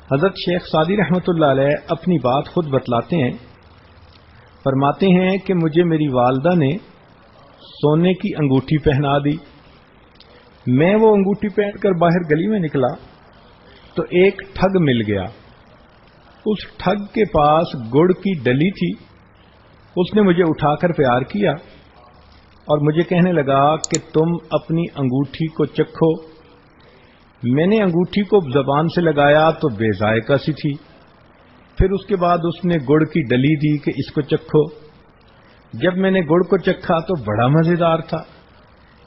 حضرت شیخ سعدی رحمۃ اللہ علیہ اپنی بات خود بتلاتے ہیں، فرماتے ہیں کہ مجھے میری والدہ نے سونے کی انگوٹھی پہنا دی. میں وہ انگوٹھی پہن کر باہر گلی میں نکلا تو ایک ٹھگ مل گیا. اس ٹھگ کے پاس گڑ کی ڈلی تھی. اس نے مجھے اٹھا کر پیار کیا اور مجھے کہنے لگا کہ تم اپنی انگوٹھی کو چکھو. میں نے انگوٹھی کو زبان سے لگایا تو بے ذائقہ سی تھی. پھر اس کے بعد اس نے گڑ کی ڈلی دی کہ اس کو چکھو. جب میں نے گڑ کو چکھا تو بڑا مزیدار تھا.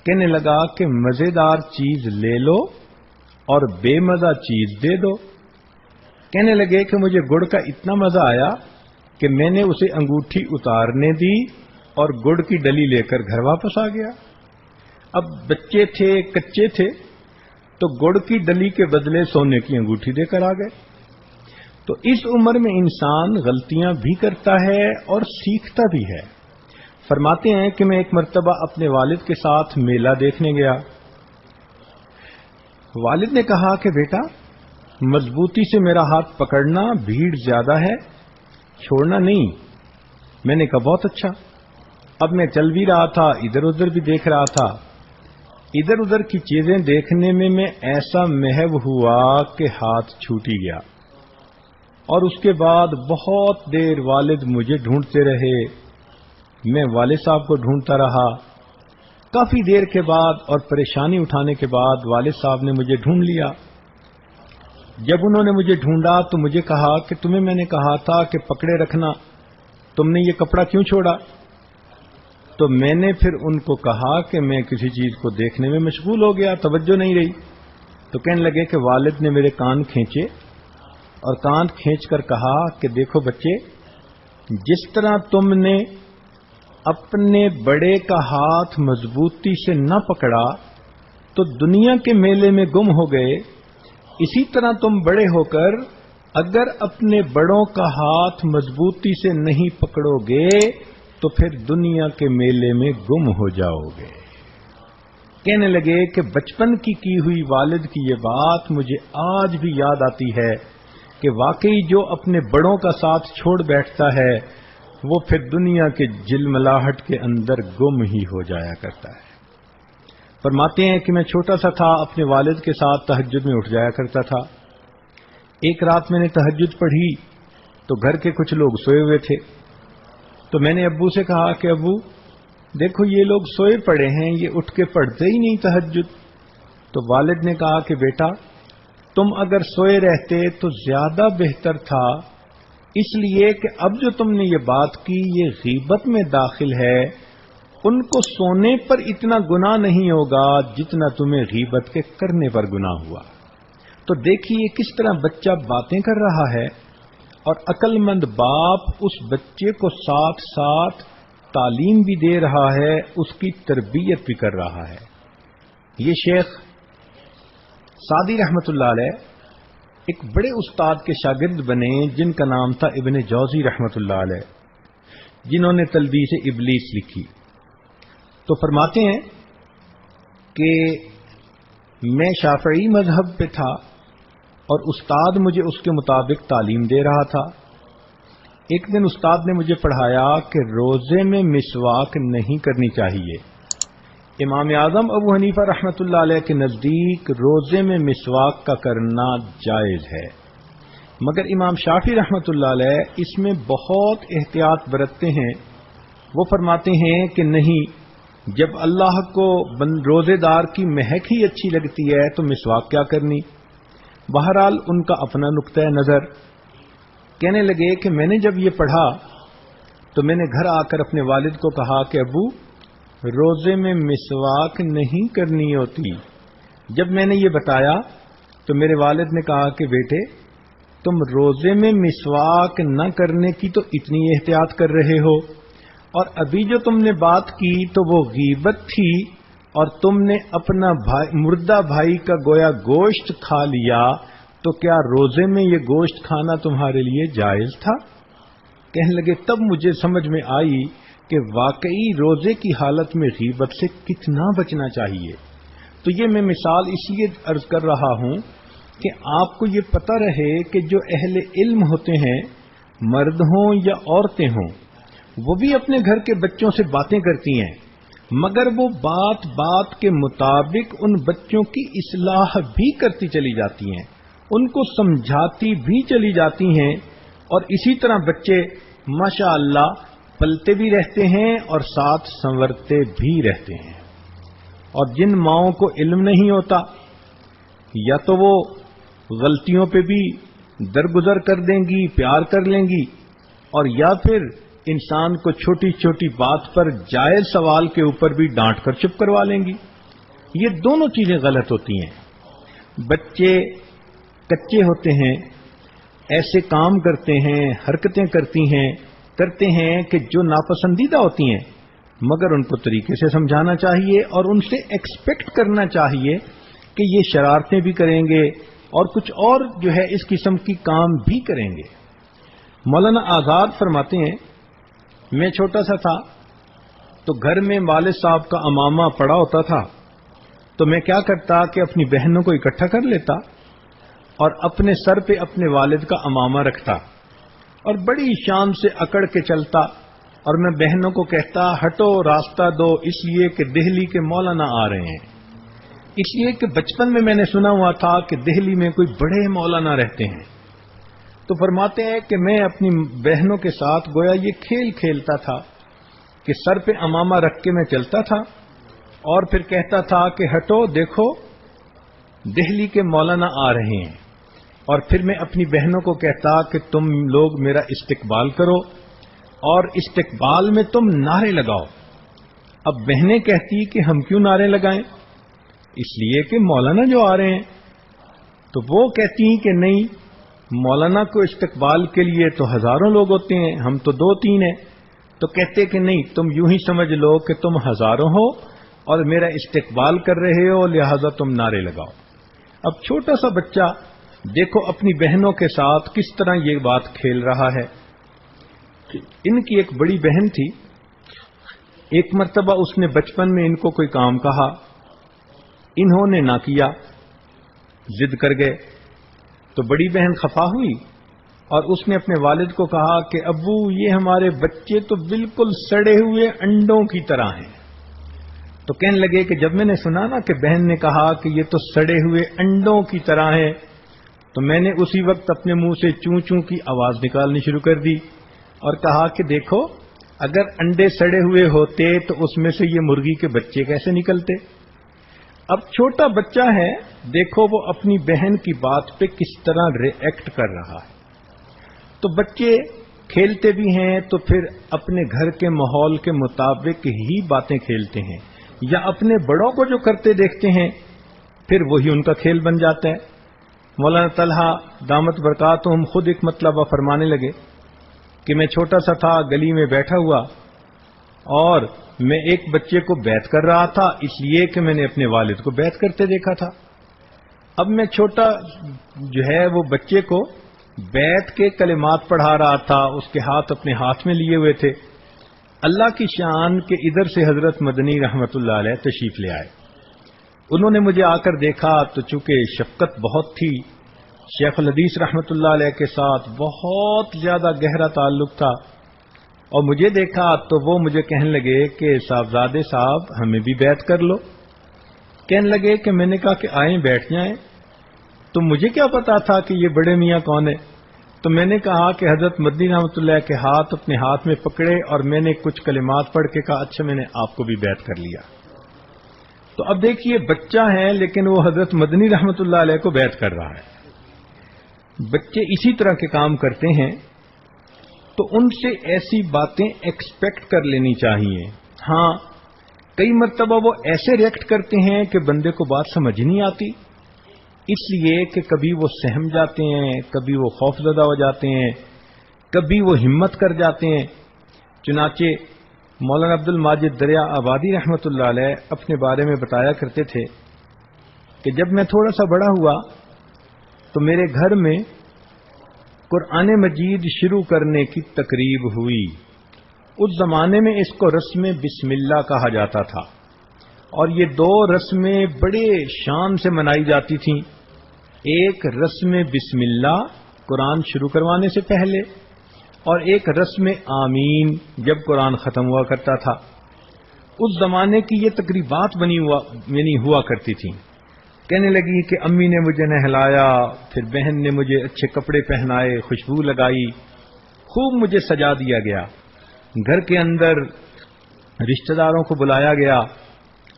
کہنے لگا کہ مزیدار چیز لے لو اور بے مزہ چیز دے دو. کہنے لگے کہ مجھے گڑ کا اتنا مزہ آیا کہ میں نے اسے انگوٹھی اتارنے دی اور گڑ کی ڈلی لے کر گھر واپس آ گیا. اب بچے تھے، کچے تھے، تو گڑ کی ڈلی کے بدلے سونے کی انگوٹھی دے کر آ گئے. تو اس عمر میں انسان غلطیاں بھی کرتا ہے اور سیکھتا بھی ہے. فرماتے ہیں کہ میں ایک مرتبہ اپنے والد کے ساتھ میلہ دیکھنے گیا. والد نے کہا کہ بیٹا مضبوطی سے میرا ہاتھ پکڑنا، بھیڑ زیادہ ہے، چھوڑنا نہیں. میں نے کہا بہت اچھا. اب میں چل بھی رہا تھا، ادھر ادھر بھی دیکھ رہا تھا. ادھر ادھر کی چیزیں دیکھنے میں ایسا محو ہوا کہ ہاتھ چھوٹی گیا. اور اس کے بعد بہت دیر والد مجھے ڈھونڈتے رہے. میں والد صاحب کو ڈھونڈتا رہا. کافی دیر کے بعد اور پریشانی اٹھانے کے بعد والد صاحب نے مجھے ڈھونڈ لیا. جب انہوں نے مجھے ڈھونڈا تو مجھے کہا کہ تمہیں میں نے کہا تھا کہ پکڑے رکھنا، تم نے یہ کپڑا کیوں چھوڑا؟ تو میں نے پھر ان کو کہا کہ میں کسی چیز کو دیکھنے میں مشغول ہو گیا، توجہ نہیں رہی. تو کہنے لگے کہ والد نے میرے کان کھینچے اور کان کھینچ کر کہا کہ دیکھو بچے، جس طرح تم نے اپنے بڑے کا ہاتھ مضبوطی سے نہ پکڑا تو دنیا کے میلے میں گم ہو گئے، اسی طرح تم بڑے ہو کر اگر اپنے بڑوں کا ہاتھ مضبوطی سے نہیں پکڑو گے تو پھر دنیا کے میلے میں گم ہو جاؤ گے. کہنے لگے کہ بچپن کی ہوئی والد کی یہ بات مجھے آج بھی یاد آتی ہے کہ واقعی جو اپنے بڑوں کا ساتھ چھوڑ بیٹھتا ہے وہ پھر دنیا کے جلملاہٹ کے اندر گم ہی ہو جایا کرتا ہے. فرماتے ہیں کہ میں چھوٹا سا تھا، اپنے والد کے ساتھ تہجد میں اٹھ جایا کرتا تھا. ایک رات میں نے تہجد پڑھی تو گھر کے کچھ لوگ سوئے ہوئے تھے. تو میں نے ابو سے کہا کہ ابو دیکھو یہ لوگ سوئے پڑے ہیں، یہ اٹھ کے پڑھتے ہی نہیں تہجد. تو والد نے کہا کہ بیٹا تم اگر سوئے رہتے تو زیادہ بہتر تھا، اس لیے کہ اب جو تم نے یہ بات کی یہ غیبت میں داخل ہے. ان کو سونے پر اتنا گناہ نہیں ہوگا جتنا تمہیں غیبت کے کرنے پر گناہ ہوا. تو دیکھیے کس طرح بچہ باتیں کر رہا ہے اور عقل مند باپ اس بچے کو ساتھ ساتھ تعلیم بھی دے رہا ہے، اس کی تربیت بھی کر رہا ہے. یہ شیخ سعدی رحمت اللہ علیہ ایک بڑے استاد کے شاگرد بنے جن کا نام تھا ابن جوزی رحمت اللہ علیہ، جنہوں نے تلبیس ابلیس لکھی. تو فرماتے ہیں کہ میں شافعی مذہب پہ تھا اور استاد مجھے اس کے مطابق تعلیم دے رہا تھا. ایک دن استاد نے مجھے پڑھایا کہ روزے میں مسواک نہیں کرنی چاہیے. امام اعظم ابو حنیفہ رحمۃ اللہ علیہ کے نزدیک روزے میں مسواک کا کرنا جائز ہے، مگر امام شافعی رحمۃ اللہ علیہ اس میں بہت احتیاط برتتے ہیں. وہ فرماتے ہیں کہ نہیں، جب اللہ کو روزے دار کی مہک ہی اچھی لگتی ہے تو مسواک کیا کرنی. بہرحال ان کا اپنا نقطہ نظر. کہنے لگے کہ میں نے جب یہ پڑھا تو میں نے گھر آ کر اپنے والد کو کہا کہ ابو روزے میں مسواک نہیں کرنی ہوتی. جب میں نے یہ بتایا تو میرے والد نے کہا کہ بیٹے تم روزے میں مسواک نہ کرنے کی تو اتنی احتیاط کر رہے ہو، اور ابھی جو تم نے بات کی تو وہ غیبت تھی اور تم نے اپنا مردہ بھائی کا گویا گوشت کھا لیا، تو کیا روزے میں یہ گوشت کھانا تمہارے لیے جائز تھا؟ کہنے لگے تب مجھے سمجھ میں آئی کہ واقعی روزے کی حالت میں غیبت سے کتنا بچنا چاہیے. تو یہ میں مثال اس لیے عرض کر رہا ہوں کہ آپ کو یہ پتہ رہے کہ جو اہل علم ہوتے ہیں، مرد ہوں یا عورتیں ہوں، وہ بھی اپنے گھر کے بچوں سے باتیں کرتی ہیں، مگر وہ بات بات کے مطابق ان بچوں کی اصلاح بھی کرتی چلی جاتی ہیں، ان کو سمجھاتی بھی چلی جاتی ہیں، اور اسی طرح بچے ماشاء اللہ پلتے بھی رہتے ہیں اور ساتھ سنورتے بھی رہتے ہیں۔ اور جن ماؤں کو علم نہیں ہوتا، یا تو وہ غلطیوں پہ بھی درگزر کر دیں گی، پیار کر لیں گی، اور یا پھر انسان کو چھوٹی چھوٹی بات پر جائز سوال کے اوپر بھی ڈانٹ کر چپ کروا لیں گی۔ یہ دونوں چیزیں غلط ہوتی ہیں۔ بچے کچے ہوتے ہیں، ایسے کام کرتے ہیں، حرکتیں کرتے ہیں کہ جو ناپسندیدہ ہوتی ہیں، مگر ان کو طریقے سے سمجھانا چاہیے اور ان سے ایکسپیکٹ کرنا چاہیے کہ یہ شرارتیں بھی کریں گے اور کچھ اور جو ہے اس قسم کی کام بھی کریں گے۔ مولانا آزاد فرماتے ہیں، میں چھوٹا سا تھا تو گھر میں والد صاحب کا عمامہ پڑا ہوتا تھا، تو میں کیا کرتا کہ اپنی بہنوں کو اکٹھا کر لیتا اور اپنے سر پہ اپنے والد کا عمامہ رکھتا اور بڑی شان سے اکڑ کے چلتا، اور میں بہنوں کو کہتا ہٹو راستہ دو، اس لیے کہ دہلی کے مولانا آ رہے ہیں۔ اس لیے کہ بچپن میں نے سنا ہوا تھا کہ دہلی میں کوئی بڑے مولانا رہتے ہیں۔ تو فرماتے ہیں کہ میں اپنی بہنوں کے ساتھ گویا یہ کھیل کھیلتا تھا کہ سر پہ عمامہ رکھ کے میں چلتا تھا اور پھر کہتا تھا کہ ہٹو دیکھو دہلی کے مولانا آ رہے ہیں، اور پھر میں اپنی بہنوں کو کہتا کہ تم لوگ میرا استقبال کرو اور استقبال میں تم نعرے لگاؤ۔ اب بہنیں کہتی کہ ہم کیوں نعرے لگائیں؟ اس لیے کہ مولانا جو آ رہے ہیں۔ تو وہ کہتی ہیں کہ نہیں، مولانا کو استقبال کے لیے تو ہزاروں لوگ ہوتے ہیں، ہم تو 2-3 ہیں۔ تو کہتے کہ نہیں، تم یوں ہی سمجھ لو کہ تم ہزاروں ہو اور میرا استقبال کر رہے ہو، لہذا تم نعرے لگاؤ۔ اب چھوٹا سا بچہ دیکھو اپنی بہنوں کے ساتھ کس طرح یہ بات کھیل رہا ہے۔ ان کی ایک بڑی بہن تھی، ایک مرتبہ اس نے بچپن میں ان کو کوئی کام کہا، انہوں نے نہ کیا، ضد کر گئے، تو بڑی بہن خفا ہوئی اور اس نے اپنے والد کو کہا کہ ابو یہ ہمارے بچے تو بالکل سڑے ہوئے انڈوں کی طرح ہیں۔ تو کہنے لگے کہ جب میں نے سنا نا کہ بہن نے کہا کہ یہ تو سڑے ہوئے انڈوں کی طرح ہے، تو میں نے اسی وقت اپنے منہ سے چوں چوں کی آواز نکالنی شروع کر دی اور کہا کہ دیکھو اگر انڈے سڑے ہوئے ہوتے تو اس میں سے یہ مرغی کے بچے کیسے نکلتے۔ اب چھوٹا بچہ ہے، دیکھو وہ اپنی بہن کی بات پہ کس طرح ری ایکٹ کر رہا ہے۔ تو بچے کھیلتے بھی ہیں تو پھر اپنے گھر کے ماحول کے مطابق ہی باتیں کھیلتے ہیں، یا اپنے بڑوں کو جو کرتے دیکھتے ہیں پھر وہی ان کا کھیل بن جاتا ہے۔ مولانا طلحہ دامت برکاتہم خود ایک مطلبہ فرمانے لگے کہ میں چھوٹا سا تھا، گلی میں بیٹھا ہوا اور میں ایک بچے کو بیعت کر رہا تھا، اس لیے کہ میں نے اپنے والد کو بیعت کرتے دیکھا تھا۔ اب میں چھوٹا جو ہے وہ بچے کو بیعت کے کلمات پڑھا رہا تھا، اس کے ہاتھ اپنے ہاتھ میں لیے ہوئے تھے۔ اللہ کی شان کہ ادھر سے حضرت مدنی رحمت اللہ علیہ تشریف لے آئے۔ انہوں نے مجھے آ کر دیکھا تو چونکہ شفقت بہت تھی، شیخ الحدیث رحمت اللہ علیہ کے ساتھ بہت زیادہ گہرا تعلق تھا، اور مجھے دیکھا تو وہ مجھے کہنے لگے کہ صاحبزادے صاحب ہمیں بھی بیعت کر لو۔ کہنے لگے کہ میں نے کہا کہ آئیں بیٹھ جائیں۔ تو مجھے کیا پتا تھا کہ یہ بڑے میاں کون ہے، تو میں نے کہا کہ حضرت مدنی رحمت اللہ کے ہاتھ اپنے ہاتھ میں پکڑے اور میں نے کچھ کلمات پڑھ کے کہا اچھا میں نے آپ کو بھی بیعت کر لیا۔ تو اب دیکھیے بچہ ہے لیکن وہ حضرت مدنی رحمت اللہ علیہ کو بیعت کر رہا ہے۔ بچے اسی طرح کے کام کرتے ہیں تو ان سے ایسی باتیں ایکسپیکٹ کر لینی چاہیے۔ ہاں کئی مرتبہ وہ ایسے ریئیکٹ کرتے ہیں کہ بندے کو بات سمجھ نہیں آتی، اس لیے کہ کبھی وہ سہم جاتے ہیں، کبھی وہ خوف زدہ ہو جاتے ہیں، کبھی وہ ہمت کر جاتے ہیں۔ چنانچہ مولانا عبد الماجد دریا آبادی رحمت اللہ علیہ اپنے بارے میں بتایا کرتے تھے کہ جب میں تھوڑا سا بڑا ہوا تو میرے گھر میں قرآن مجید شروع کرنے کی تقریب ہوئی۔ اس زمانے میں اس کو رسم بسم اللہ کہا جاتا تھا، اور یہ 2 رسمیں بڑے شان سے منائی جاتی تھیں۔ ایک رسم بسم اللہ قرآن شروع کروانے سے پہلے اور ایک رسم آمین جب قرآن ختم ہوا کرتا تھا. اس زمانے کی یہ تقریبات یعنی ہوا کرتی تھیں. کہنے لگی کہ امی نے مجھے نہلایا، پھر بہن نے مجھے اچھے کپڑے پہنائے، خوشبو لگائی، خوب مجھے سجا دیا گیا. گھر کے اندر رشتہ داروں کو بلایا گیا،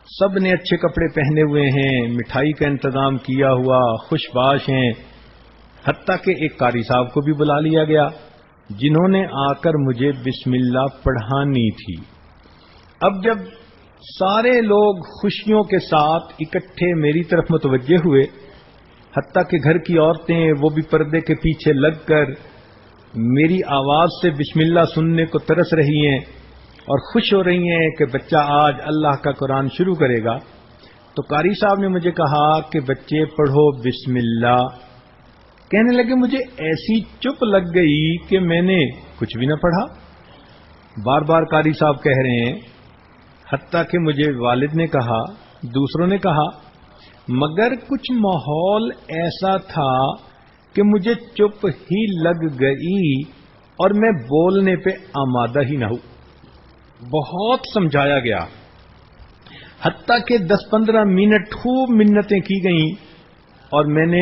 سب نے اچھے کپڑے پہنے ہوئے ہیں، مٹھائی کا انتظام کیا ہوا، خوش باش ہیں. حتیٰ کہ ایک قاری صاحب کو بھی بلا لیا گیا جنہوں نے آ کر مجھے بسم اللہ پڑھانی تھی. اب جب سارے لوگ خوشیوں کے ساتھ اکٹھے میری طرف متوجہ ہوئے، حتیٰ کہ گھر کی عورتیں وہ بھی پردے کے پیچھے لگ کر میری آواز سے بسم اللہ سننے کو ترس رہی ہیں اور خوش ہو رہی ہیں کہ بچہ آج اللہ کا قرآن شروع کرے گا، تو قاری صاحب نے مجھے کہا کہ بچے پڑھو بسم اللہ. کہنے لگے مجھے ایسی چپ لگ گئی کہ میں نے کچھ بھی نہ پڑھا. بار بار قاری صاحب کہہ رہے ہیں، حتیٰ کہ مجھے والد نے کہا، دوسروں نے کہا، مگر کچھ ماحول ایسا تھا کہ مجھے چپ ہی لگ گئی اور میں بولنے پہ آمادہ ہی نہ ہوں. بہت سمجھایا گیا، حتیٰ کہ 10-15 منٹ خوب منتیں کی گئیں اور میں نے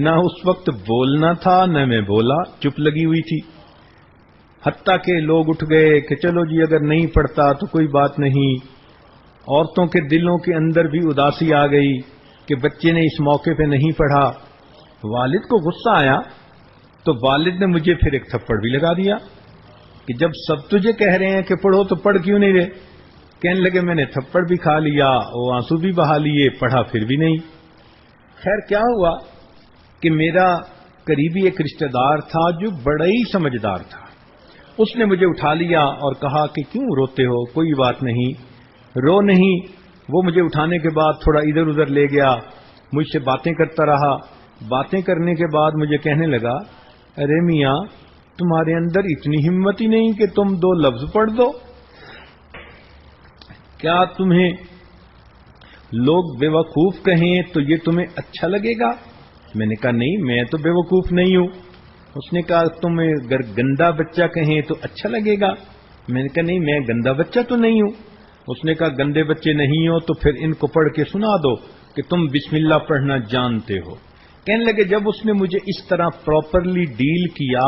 نہ اس وقت بولنا تھا نہ میں بولا، چپ لگی ہوئی تھی. حتیٰ کہ لوگ اٹھ گئے کہ چلو جی اگر نہیں پڑھتا تو کوئی بات نہیں. عورتوں کے دلوں کے اندر بھی اداسی آ گئی کہ بچے نے اس موقع پہ نہیں پڑھا. والد کو غصہ آیا تو والد نے مجھے پھر ایک تھپڑ بھی لگا دیا کہ جب سب تجھے کہہ رہے ہیں کہ پڑھو تو پڑھ کیوں نہیں رہے. کہنے لگے میں نے تھپڑ بھی کھا لیا، وہ آنسو بھی بہا لیے، پڑھا پھر بھی نہیں. خیر کیا ہوا کہ میرا قریبی ایک رشتہ دار تھا جو بڑا ہی سمجھدار تھا. اس نے مجھے اٹھا لیا اور کہا کہ کیوں روتے ہو، کوئی بات نہیں، رو نہیں. وہ مجھے اٹھانے کے بعد تھوڑا ادھر ادھر لے گیا، مجھ سے باتیں کرتا رہا. باتیں کرنے کے بعد مجھے کہنے لگا، ارے میاں تمہارے اندر اتنی ہمت ہی نہیں کہ تم 2 لفظ پڑھ دو؟ کیا تمہیں لوگ بے وقوف کہیں تو یہ تمہیں اچھا لگے گا؟ میں نے کہا نہیں، میں تو بے وقوف نہیں ہوں. اس نے کہا تمہیں اگر گندا بچہ کہیں تو اچھا لگے گا؟ میں نے کہا نہیں، میں گندا بچہ تو نہیں ہوں. اس نے کہا گندے بچے نہیں ہو تو پھر ان کو پڑھ کے سنا دو کہ تم بسم اللہ پڑھنا جانتے ہو. کہنے لگے جب اس نے مجھے اس طرح پراپرلی ڈیل کیا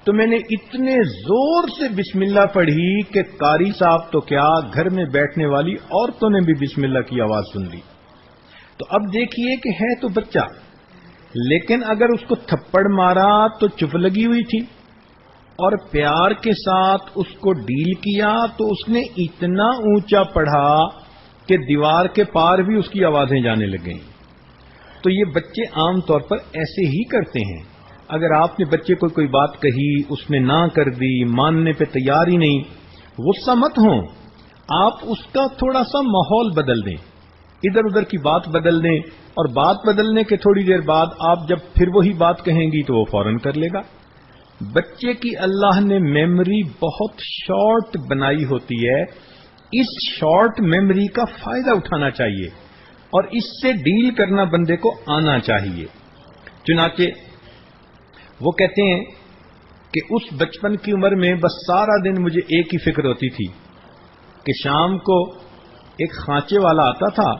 تو میں نے اتنے زور سے بسم اللہ پڑھی کہ قاری صاحب تو کیا، گھر میں بیٹھنے والی عورتوں نے بھی بسم اللہ کی آواز سن لی. تو اب دیکھیے کہ ہے تو بچہ، لیکن اگر اس کو تھپڑ مارا تو چپ لگی ہوئی تھی اور پیار کے ساتھ اس کو ڈیل کیا تو اس نے اتنا اونچا پڑھا کہ دیوار کے پار بھی اس کی آوازیں جانے لگ گئیں. تو یہ بچے عام طور پر ایسے ہی کرتے ہیں. اگر آپ نے بچے کو کوئی بات کہی، اس نے نہ کر دی، ماننے پہ تیار ہی نہیں، غصہ مت ہوں، آپ اس کا تھوڑا سا ماحول بدل دیں، ادھر ادھر کی بات بدل دیں، اور بات بدلنے کے تھوڑی دیر بعد آپ جب پھر وہی بات کہیں گی تو وہ فوراً کر لے گا. بچے کی اللہ نے میموری بہت شارٹ بنائی ہوتی ہے. اس شارٹ میموری کا فائدہ اٹھانا چاہیے اور اس سے ڈیل کرنا بندے کو آنا چاہیے. چنانچہ وہ کہتے ہیں کہ اس بچپن کی عمر میں بس سارا دن مجھے ایک ہی فکر ہوتی تھی کہ شام کو ایک خانچے والا آتا تھا،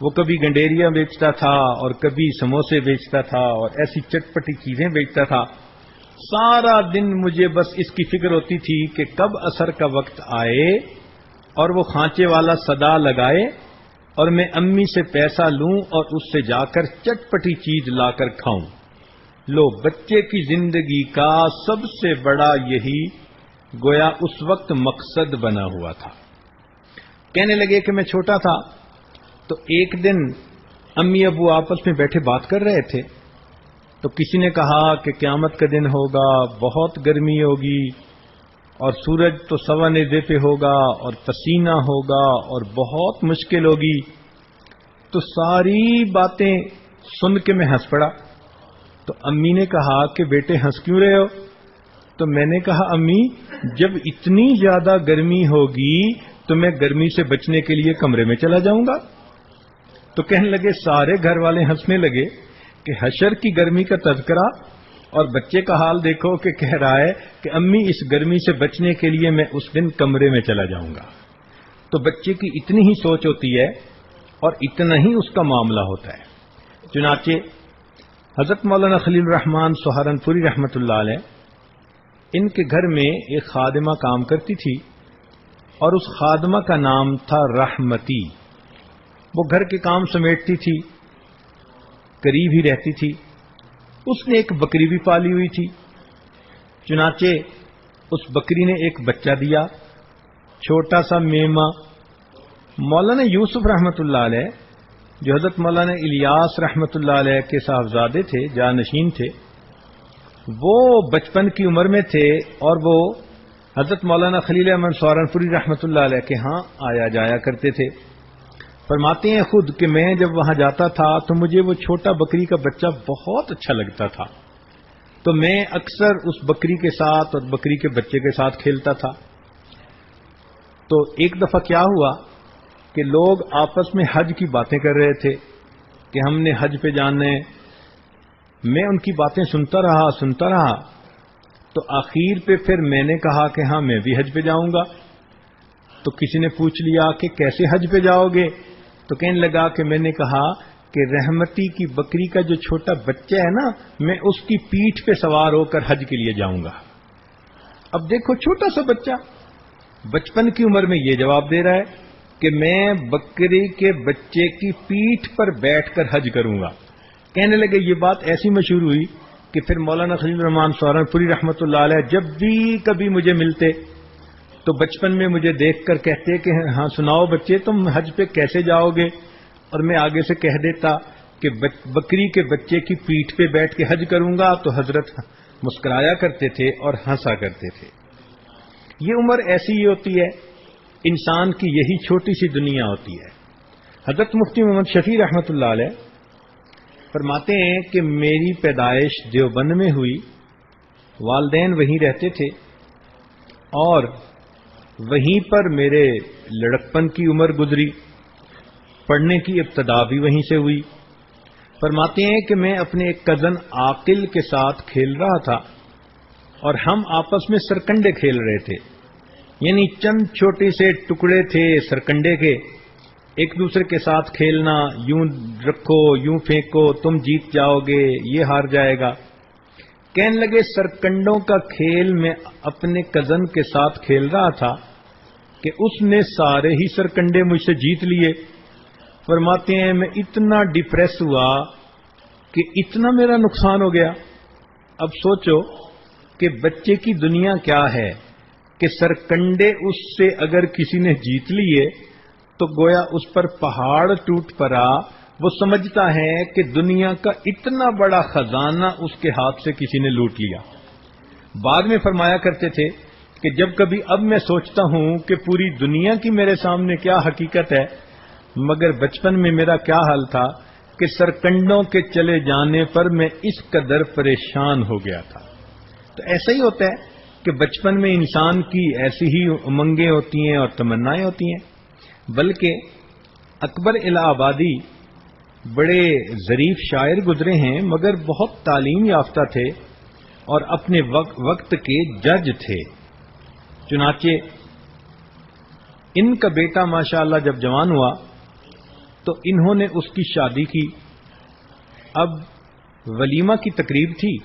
وہ کبھی گنڈیریا بیچتا تھا اور کبھی سموسے بیچتا تھا اور ایسی چٹپٹی چیزیں بیچتا تھا. سارا دن مجھے بس اس کی فکر ہوتی تھی کہ کب عصر کا وقت آئے اور وہ خانچے والا صدا لگائے اور میں امی سے پیسہ لوں اور اس سے جا کر چٹپٹی چیز لا کر کھاؤں. لو، بچے کی زندگی کا سب سے بڑا یہی گویا اس وقت مقصد بنا ہوا تھا. کہنے لگے کہ میں چھوٹا تھا تو ایک دن امی ابو آپس میں بیٹھے بات کر رہے تھے تو کسی نے کہا کہ قیامت کا دن ہوگا، بہت گرمی ہوگی اور سورج تو سوا نیزے پہ ہوگا اور پسینہ ہوگا اور بہت مشکل ہوگی. تو ساری باتیں سن کے میں ہنس پڑا. تو امی نے کہا کہ بیٹے ہنس کیوں رہے ہو؟ تو میں نے کہا امی جب اتنی زیادہ گرمی ہوگی تو میں گرمی سے بچنے کے لیے کمرے میں چلا جاؤں گا. تو کہنے لگے، سارے گھر والے ہنسنے لگے. کہ حشر کی گرمی کا تذکرہ اور بچے کا حال دیکھو کہ کہہ رہا ہے کہ امی اس گرمی سے بچنے کے لیے میں اس دن کمرے میں چلا جاؤں گا. تو بچے کی اتنی ہی سوچ ہوتی ہے اور اتنا ہی اس کا معاملہ ہوتا ہے. چنانچہ حضرت مولانا خلیل الرحمان سہارنپوری رحمۃ اللہ علیہ، ان کے گھر میں ایک خادمہ کام کرتی تھی اور اس خادمہ کا نام تھا رحمتی. وہ گھر کے کام سمیٹتی تھی، قریب ہی رہتی تھی. اس نے ایک بکری بھی پالی ہوئی تھی. چنانچہ اس بکری نے ایک بچہ دیا، چھوٹا سا میمہ. مولانا یوسف رحمۃ اللہ علیہ جو حضرت مولانا الیاس رحمۃ اللہ علیہ کے صاحبزادے تھے، جانشین تھے، وہ بچپن کی عمر میں تھے اور وہ حضرت مولانا خلیل احمد سہارنپوری رحمۃ اللہ علیہ کے ہاں آیا جایا کرتے تھے. فرماتے ہیں خود کہ میں جب وہاں جاتا تھا تو مجھے وہ چھوٹا بکری کا بچہ بہت اچھا لگتا تھا، تو میں اکثر اس بکری کے ساتھ اور بکری کے بچے کے ساتھ کھیلتا تھا. تو ایک دفعہ کیا ہوا کہ لوگ آپس میں حج کی باتیں کر رہے تھے کہ ہم نے حج پہ جانا ہے. میں ان کی باتیں سنتا رہا تو آخر پہ پھر میں نے کہا کہ ہاں میں بھی حج پہ جاؤں گا. تو کسی نے پوچھ لیا کہ کیسے حج پہ جاؤ گے؟ تو کہنے لگا کہ میں نے کہا کہ رحمتی کی بکری کا جو چھوٹا بچہ ہے نا، میں اس کی پیٹھ پہ سوار ہو کر حج کے لیے جاؤں گا. اب دیکھو چھوٹا سا بچہ بچپن کی عمر میں یہ جواب دے رہا ہے کہ میں بکری کے بچے کی پیٹھ پر بیٹھ کر حج کروں گا. کہنے لگے یہ بات ایسی مشہور ہوئی کہ پھر مولانا خلیل الرحمان سہارنپوری رحمۃ اللہ علیہ جب بھی کبھی مجھے ملتے تو بچپن میں مجھے دیکھ کر کہتے کہ ہاں سناؤ بچے تم حج پہ کیسے جاؤ گے؟ اور میں آگے سے کہہ دیتا کہ بکری کے بچے کی پیٹھ پہ بیٹھ کے حج کروں گا. تو حضرت مسکرایا کرتے تھے اور ہنسا کرتے تھے. یہ عمر ایسی ہی ہوتی ہے، انسان کی یہی چھوٹی سی دنیا ہوتی ہے. حضرت مفتی محمد شفیع رحمۃ اللہ علیہ فرماتے ہیں کہ میری پیدائش دیوبند میں ہوئی، والدین وہیں رہتے تھے اور وہیں پر میرے لڑکپن کی عمر گزری، پڑھنے کی ابتدا بھی وہیں سے ہوئی. فرماتے ہیں کہ میں اپنے ایک کزن عاقل کے ساتھ کھیل رہا تھا اور ہم آپس میں سرکنڈے کھیل رہے تھے. یعنی چند چھوٹے سے ٹکڑے تھے سرکنڈے کے، ایک دوسرے کے ساتھ کھیلنا، یوں رکھو یوں پھینکو، تم جیت جاؤ گے یہ ہار جائے گا. کہنے لگے سرکنڈوں کا کھیل میں اپنے کزن کے ساتھ کھیل رہا تھا کہ اس نے سارے ہی سرکنڈے مجھ سے جیت لیے. فرماتے ہیں میں اتنا ڈپریس ہوا کہ اتنا میرا نقصان ہو گیا. اب سوچو کہ بچے کی دنیا کیا ہے کہ سرکنڈے اس سے اگر کسی نے جیت لیے تو گویا اس پر پہاڑ ٹوٹ پڑا. وہ سمجھتا ہے کہ دنیا کا اتنا بڑا خزانہ اس کے ہاتھ سے کسی نے لوٹ لیا. بعد میں فرمایا کرتے تھے کہ جب کبھی اب میں سوچتا ہوں کہ پوری دنیا کی میرے سامنے کیا حقیقت ہے، مگر بچپن میں میرا کیا حال تھا کہ سرکنڈوں کے چلے جانے پر میں اس قدر پریشان ہو گیا تھا. تو ایسا ہی ہوتا ہے کہ بچپن میں انسان کی ایسی ہی امنگیں ہوتی ہیں اور تمنائیں ہوتی ہیں. بلکہ اکبر الہ آبادی بڑے ظریف شاعر گزرے ہیں مگر بہت تعلیم یافتہ تھے اور اپنے وقت کے جج تھے. چنانچہ ان کا بیٹا ماشاءاللہ جب جوان ہوا تو انہوں نے اس کی شادی کی. اب ولیمہ کی تقریب تھی.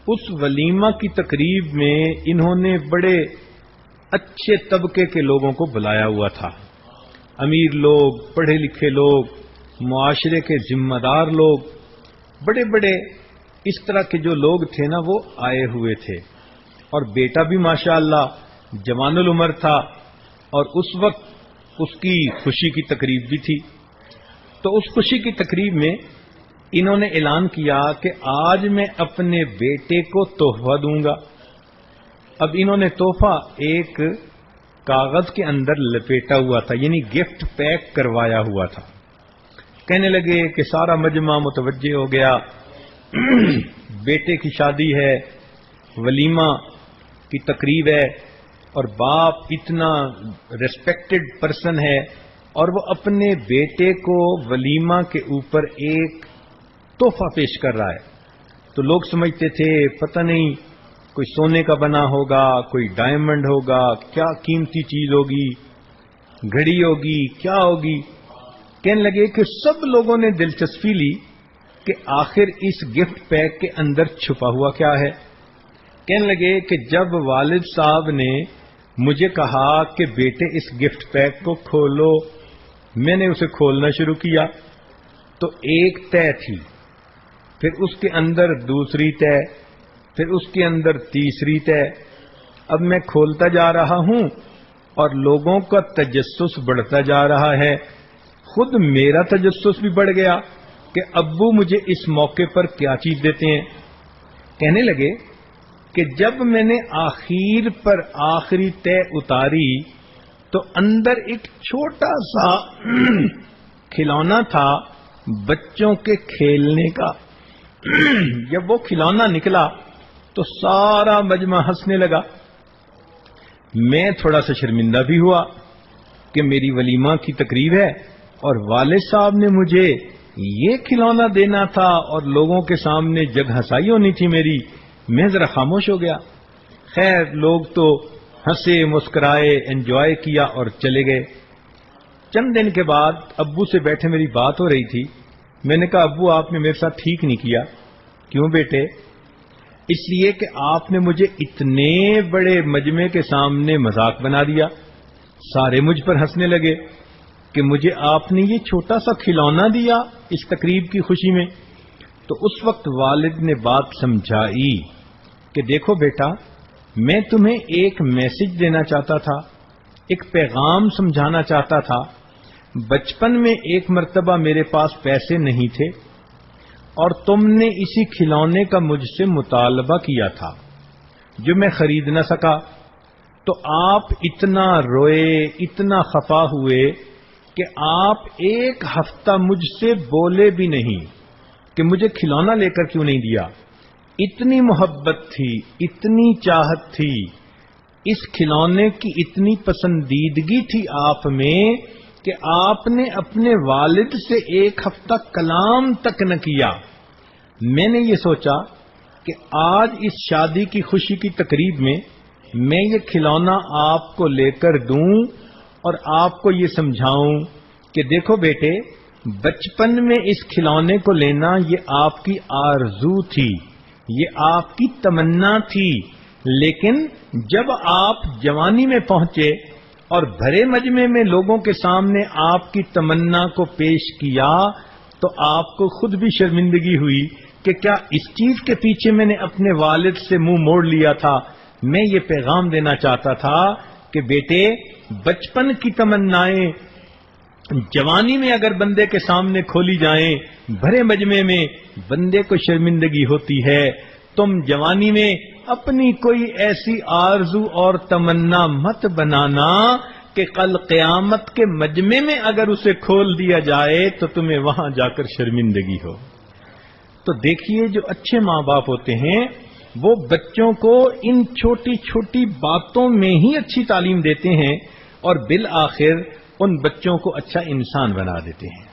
اس ولیمہ کی تقریب میں انہوں نے بڑے اچھے طبقے کے لوگوں کو بلایا ہوا تھا. امیر لوگ، پڑھے لکھے لوگ، معاشرے کے ذمہ دار لوگ، بڑے بڑے اس طرح کے جو لوگ تھے نا وہ آئے ہوئے تھے. اور بیٹا بھی ماشاءاللہ جوان العمر تھا اور اس وقت اس کی خوشی کی تقریب بھی تھی. تو اس خوشی کی تقریب میں انہوں نے اعلان کیا کہ آج میں اپنے بیٹے کو تحفہ دوں گا. اب انہوں نے تحفہ ایک کاغذ کے اندر لپیٹا ہوا تھا، یعنی گفٹ پیک کروایا ہوا تھا. کہنے لگے کہ سارا مجمع متوجہ ہو گیا، بیٹے کی شادی ہے، ولیمہ کی تقریب ہے اور باپ اتنا ریسپیکٹڈ پرسن ہے اور وہ اپنے بیٹے کو ولیمہ کے اوپر ایک تحفہ پیش کر رہا ہے. تو لوگ سمجھتے تھے پتہ نہیں کوئی سونے کا بنا ہوگا, کوئی ڈائمنڈ ہوگا, کیا قیمتی چیز ہوگی, گھڑی ہوگی, کیا ہوگی. کہنے لگے کہ سب لوگوں نے دلچسپی لی کہ آخر اس گفٹ پیک کے اندر چھپا ہوا کیا ہے. کہنے لگے کہ جب والد صاحب نے مجھے کہا کہ بیٹے اس گفٹ پیک کو کھولو, میں نے اسے کھولنا شروع کیا تو ایک طے تھی, پھر اس کے اندر دوسری طے, پھر اس کے اندر تیسری طے. اب میں کھولتا جا رہا ہوں اور لوگوں کا تجسس بڑھتا جا رہا ہے. خود میرا تجسس بھی بڑھ گیا کہ ابو مجھے اس موقع پر کیا چیز دیتے ہیں. کہنے لگے کہ جب میں نے آخر پر آخری طے اتاری تو اندر ایک چھوٹا سا کھلونا تھا بچوں کے کھیلنے کا. جب وہ کھلونا نکلا تو سارا مجمع ہنسنے لگا. میں تھوڑا سا شرمندہ بھی ہوا کہ میری ولیمہ کی تقریب ہے اور والد صاحب نے مجھے یہ کھلونا دینا تھا اور لوگوں کے سامنے جگ ہنسائی ہونی تھی میری. میں ذرا خاموش ہو گیا. خیر لوگ تو ہنسے, مسکرائے, انجوائے کیا اور چلے گئے. چند دن کے بعد ابو سے بیٹھے میری بات ہو رہی تھی. میں نے کہا ابو آپ نے میرے ساتھ ٹھیک نہیں کیا. کیوں بیٹے؟ اس لیے کہ آپ نے مجھے اتنے بڑے مجمع کے سامنے مذاق بنا دیا. سارے مجھ پر ہنسنے لگے کہ مجھے آپ نے یہ چھوٹا سا کھلونا دیا اس تقریب کی خوشی میں. تو اس وقت والد نے بات سمجھائی کہ دیکھو بیٹا, میں تمہیں ایک میسج دینا چاہتا تھا, ایک پیغام سمجھانا چاہتا تھا. بچپن میں ایک مرتبہ میرے پاس پیسے نہیں تھے اور تم نے اسی کھلونے کا مجھ سے مطالبہ کیا تھا جو میں خرید نہ سکا. تو آپ اتنا روئے, اتنا خفا ہوئے کہ آپ ایک ہفتہ مجھ سے بولے بھی نہیں کہ مجھے کھلونا لے کر کیوں نہیں دیا. اتنی محبت تھی, اتنی چاہت تھی, اس کھلونے کی اتنی پسندیدگی تھی آپ میں کہ آپ نے اپنے والد سے ایک ہفتہ کلام تک نہ کیا. میں نے یہ سوچا کہ آج اس شادی کی خوشی کی تقریب میں یہ کھلونا آپ کو لے کر دوں اور آپ کو یہ سمجھاؤں کہ دیکھو بیٹے, بچپن میں اس کھلونے کو لینا یہ آپ کی آرزو تھی, یہ آپ کی تمنا تھی, لیکن جب آپ جوانی میں پہنچے اور بھرے مجمع میں لوگوں کے سامنے آپ کی تمنا کو پیش کیا تو آپ کو خود بھی شرمندگی ہوئی کہ کیا اس چیز کے پیچھے میں نے اپنے والد سے منہ موڑ لیا تھا. میں یہ پیغام دینا چاہتا تھا کہ بیٹے, بچپن کی تمنائیں جوانی میں اگر بندے کے سامنے کھولی جائیں, بھرے مجمع میں بندے کو شرمندگی ہوتی ہے. تم جوانی میں اپنی کوئی ایسی آرزو اور تمنا مت بنانا کہ کل قیامت کے مجمع میں اگر اسے کھول دیا جائے تو تمہیں وہاں جا کر شرمندگی ہو. تو دیکھیے جو اچھے ماں باپ ہوتے ہیں وہ بچوں کو ان چھوٹی چھوٹی باتوں میں ہی اچھی تعلیم دیتے ہیں اور بالآخر ان بچوں کو اچھا انسان بنا دیتے ہیں.